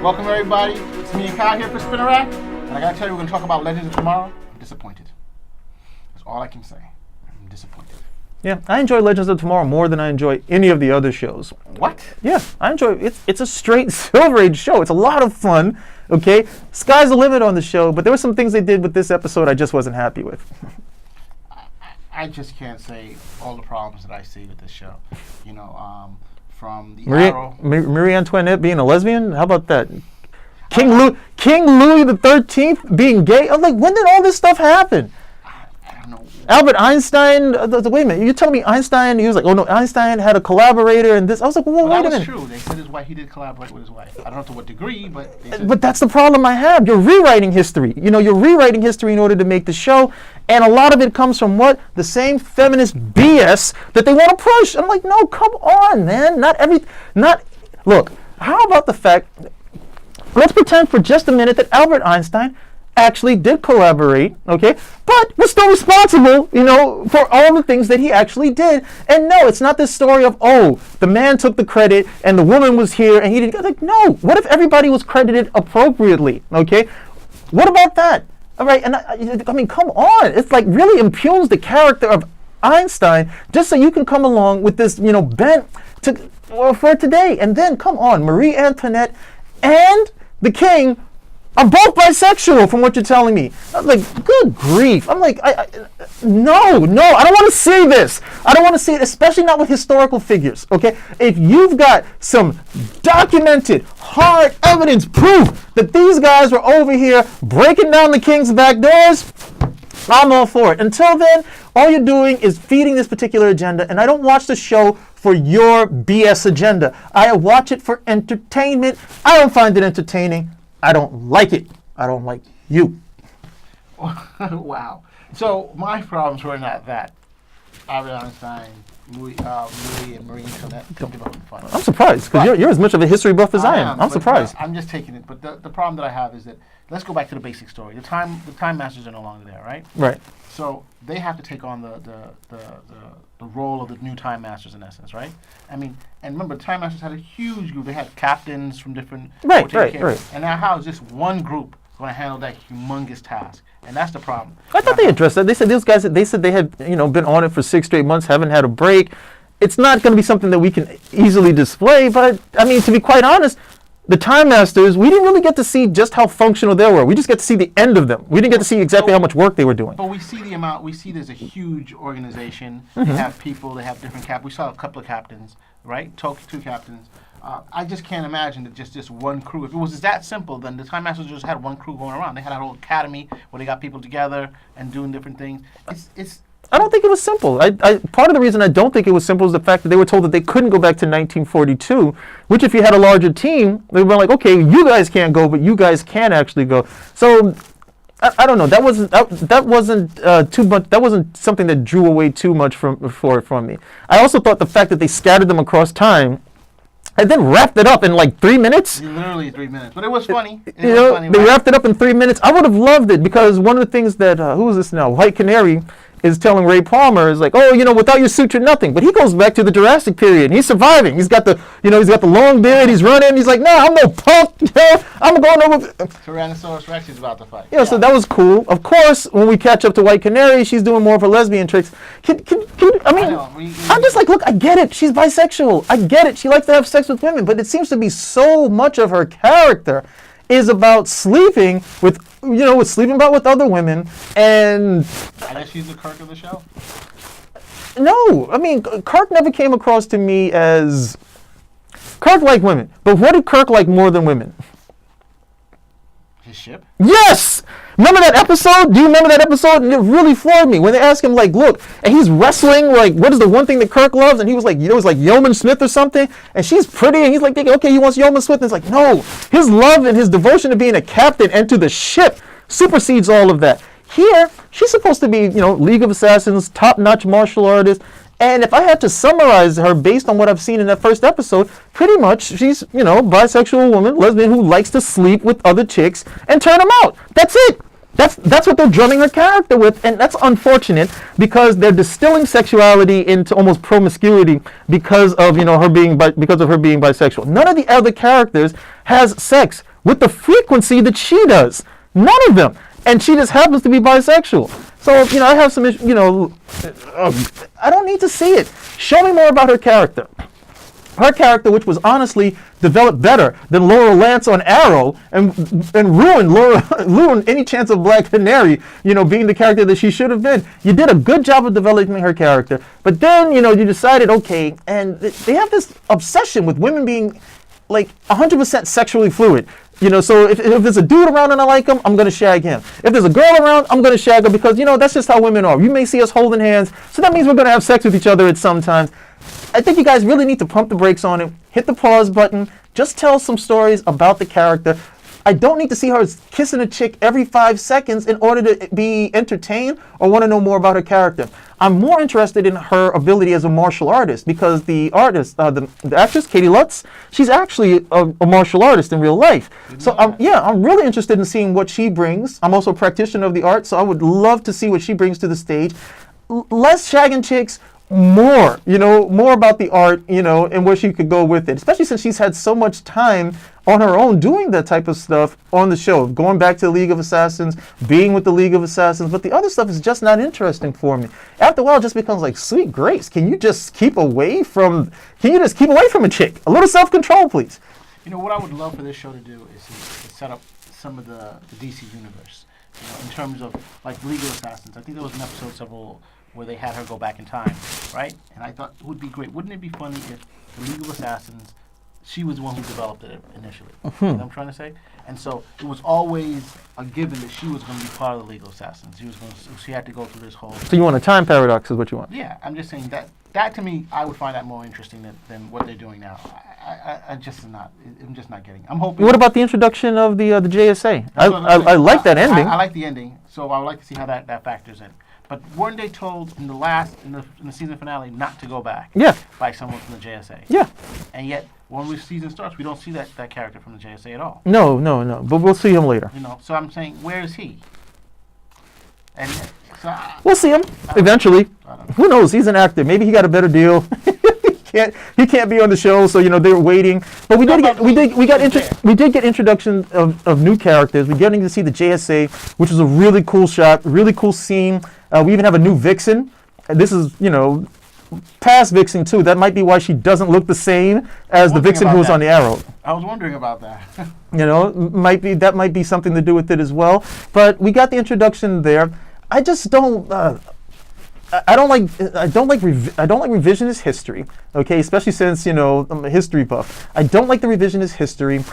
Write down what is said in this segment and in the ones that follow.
Welcome everybody. It's me and Kyle here for Spinner Rack. And I gotta tell you, we're gonna talk about Legends of Tomorrow. I'm disappointed. That's all I can say. I'm disappointed. Yeah, I enjoy Legends of Tomorrow more than I enjoy any of the other shows. What? Yeah, I enjoy it. It's a straight Silver Age show. It's a lot of fun, okay? Sky's the limit on the show, but there were some things they did with this episode I just wasn't happy with. I just can't say all the problems that I see with this show. You know, from the Marie Antoinette being a lesbian? How about that? King Louis the 13th being gay? I'm like, when did all this stuff happen? I don't know. Albert Einstein, wait a minute, you're telling me Einstein, he was like, oh no, Einstein had a collaborator and this. I was like, well, wait a minute. That was true. They said his wife, he did collaborate with his wife. I don't know to what degree, but they said. But that's the problem I have. You're rewriting history. You know, you're rewriting history in order to make the show. And a lot of it comes from what? The same feminist BS that they want to push. I'm like, no, come on, man. Look, how about the fact, let's pretend for just a minute that Albert Einstein actually did collaborate, okay, but was still responsible, you know, for all the things that he actually did. And no, it's not this story of, oh, the man took the credit and the woman was here and he didn't. Like, no, what if everybody was credited appropriately, okay? What about that? All right, and I mean, come on. It's like really impugns the character of Einstein just so you can come along with this, you know, bent for today. And then, come on, Marie Antoinette and the king are both bisexual from what you're telling me. I'm like, good grief. I'm like, no, I don't want to see this. I don't want to see it, especially not with historical figures, okay? If you've got some documented, hard evidence, proof that these guys were over here breaking down the king's back doors, I'm all for it. Until then, all you're doing is feeding this particular agenda, and I don't watch the show for your BS agenda. I watch it for entertainment. I don't find it entertaining. I don't like it. I don't like you. Wow. So my problems were not that. Albert Einstein, Louis and Marie Antoinette. I'm surprised because you're as much of a history buff as I am. I'm surprised. I'm just taking it. But the problem that I have is that, let's go back to the basic story. The time masters are no longer there, right? Right. So they have to take on the role of the new time masters in essence, right? I mean, and remember, the time masters had a huge group. They had captains from different. Right. And now how is just one group going to handle that humongous task? And that's the problem. I thought they addressed that. They said those guys. They said they had been on it for 6 straight months, haven't had a break. It's not going to be something that we can easily display. But I mean, to be quite honest, the Time Masters, we didn't really get to see just how functional they were. We just get to see the end of them. We didn't get to see exactly how much work they were doing. But we see the amount. We see there's a huge organization. They have people. They have different We saw a couple of captains, right? Two captains. I just can't imagine that just one crew. If it was that simple, then the Time Masters just had one crew going around. They had a whole academy where they got people together and doing different things. I don't think it was simple. Part of the reason I don't think it was simple is the fact that they were told that they couldn't go back to 1942, which if you had a larger team, they were like, okay, you guys can't go, but you guys can actually go. So I don't know. That wasn't too much. That wasn't something that drew away too much from me. I also thought the fact that they scattered them across time and then wrapped it up in like 3 minutes. Literally 3 minutes, but it was funny. They wrapped it up in 3 minutes. I would have loved it because one of the things that who is this now? White Canary is telling Ray Palmer is like, oh, without your suit you're nothing. But he goes back to the Jurassic period. And he's surviving. He's got the long beard. He's running. He's like, no, I'm no punk. I'm going over. Tyrannosaurus Rex is about to fight. Yeah, so that was cool. Of course, when we catch up to White Canary, she's doing more of her lesbian tricks. I'm just like, look, I get it. She's bisexual. I get it. She likes to have sex with women. But it seems to be so much of her character is about sleeping with other women, and I guess she's the Kirk of the show. No, I mean, Kirk never came across to me as Kirk liked women, but what did Kirk like more than women? His ship? Yes! Remember that episode? Do you remember that episode? And it really floored me when they asked him, like, look, and he's wrestling, like, what is the one thing that Kirk loves? And he was like, it was like Yeoman Smith or something. And she's pretty, and he's like, thinking, okay, he wants Yeoman Smith. And it's like, no, his love and his devotion to being a captain and to the ship supersedes all of that. Here, she's supposed to be, League of Assassins, top-notch martial artist. And if I had to summarize her based on what I've seen in that first episode, pretty much she's, bisexual woman, lesbian who likes to sleep with other chicks and turn them out. That's it. That's what they're drumming her character with, and that's unfortunate because they're distilling sexuality into almost promiscuity because of her being bisexual. None of the other characters has sex with the frequency that she does. None of them. And she just happens to be bisexual. So, I have some, I don't need to see it. Show me more about her character. Her character, which was honestly developed better than Laura Lance on Arrow, and ruined any chance of Black Canary, being the character that she should have been. You did a good job of developing her character, but then, you decided, okay, and they have this obsession with women being like 100% sexually fluid. So if there's a dude around and I like him, I'm going to shag him. If there's a girl around, I'm going to shag her because, that's just how women are. You may see us holding hands, so that means we're going to have sex with each other at some times. I think you guys really need to pump the brakes on it, hit the pause button, just tell some stories about the character. I don't need to see her kissing a chick every 5 seconds in order to be entertained or want to know more about her character. I'm more interested in her ability as a martial artist because the artist, the actress, Katie Lutz, she's actually a martial artist in real life. So I'm really interested in seeing what she brings. I'm also a practitioner of the art, so I would love to see what she brings to the stage. Less shagging chicks, more about the art, and where she could go with it, especially since she's had so much time on her own doing that type of stuff on the show, going back to the League of Assassins, being with the League of Assassins, but the other stuff is just not interesting for me. After a while, it just becomes like, sweet grace, can you just keep away from a chick? A little self-control, please. What I would love for this show to do is to set up some of the DC universe, in terms of like League of Assassins. I think there was an episode where they had her go back in time, right? And I thought it would be great. Wouldn't it be funny if the League of Assassins, she was the one who developed it initially? You know what I'm trying to say? And so it was always a given that she was going to be part of the League of Assassins. She had to go through this whole... So you want a time paradox is what you want? Yeah, I'm just saying that to me, I would find that more interesting than what they're doing now. I'm just not getting. I'm hoping... What about the introduction of the JSA? I like that ending. I like the ending, so I would like to see how that factors in. But weren't they told in the season finale not to go back? Yeah. By someone from the JSA? Yeah. And yet, when the season starts, we don't see that character from the JSA at all. No. But we'll see him later. So I'm saying, where is he? And so we'll see him eventually. Who knows? He's an actor. Maybe he got a better deal. He can't be on the show, so they're waiting. But we did get introduction of new characters. We're getting to see the JSA, which is a really cool shot, really cool scene. We even have a new Vixen. This is past Vixen too. That might be why she doesn't look the same as the Vixen who was on the Arrow. I was wondering about that. That might be something to do with it as well. But we got the introduction there. I just don't. I don't like revisionist history. Okay, especially since I'm a history buff. I don't like the revisionist history.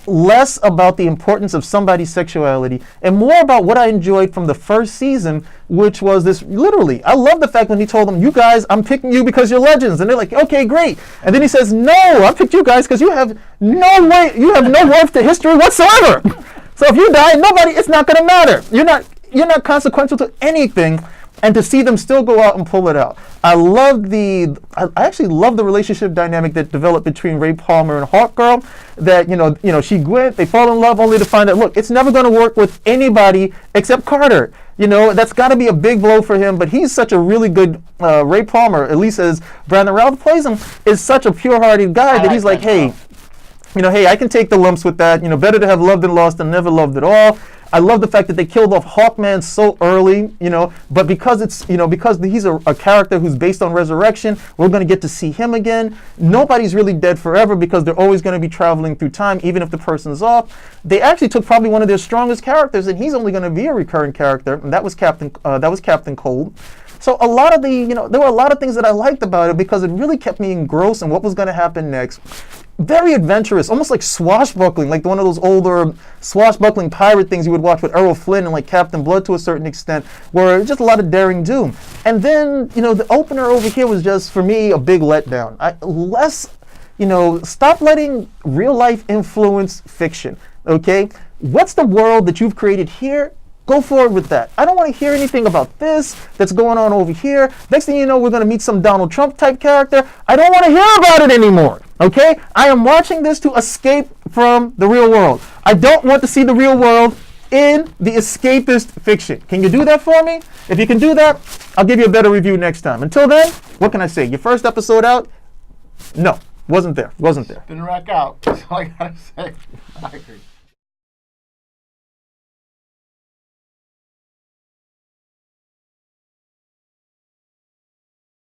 Less about the importance of somebody's sexuality and more about what I enjoyed from the first season, which was this literally. I love the fact when he told them, "You guys, I'm picking you because you're legends," and they're like, "Okay, great." And then he says, "No, I picked you guys because you have no worth to history whatsoever. So if you die, it's not going to matter. You're not consequential to anything." And to see them still go out and pull it out. I actually love the relationship dynamic that developed between Ray Palmer and Hawkgirl. That, she went, they fall in love only to find out, look, it's never going to work with anybody except Carter. That's got to be a big blow for him, but he's such a really good, Ray Palmer, at least as Brandon Routh plays him, is such a pure-hearted guy that he's like, hey, I can take the lumps with that. Better to have loved and lost than never loved at all. I love the fact that they killed off Hawkman so early, but because because he's a character who's based on resurrection, we're going to get to see him again. Nobody's really dead forever because they're always going to be traveling through time, even if the person's off. They actually took probably one of their strongest characters, and he's only going to be a recurring character, and that was Captain Cold. So there were a lot of things that I liked about it because it really kept me engrossed in what was going to happen next. Very adventurous, almost like swashbuckling, like one of those older swashbuckling pirate things you would watch with Errol Flynn and like Captain Blood to a certain extent, where just a lot of daring do. And then, the opener over here was just, for me, a big letdown. Stop letting real life influence fiction, okay? What's the world that you've created here? Go forward with that. I don't want to hear anything about this that's going on over here. Next thing you know, we're going to meet some Donald Trump type character. I don't want to hear about it anymore. Okay? I am watching this to escape from the real world. I don't want to see the real world in the escapist fiction. Can you do that for me? If you can do that, I'll give you a better review next time. Until then, what can I say? Your first episode out? No, wasn't there. Didn't rack out. That's all I got to say. I agree.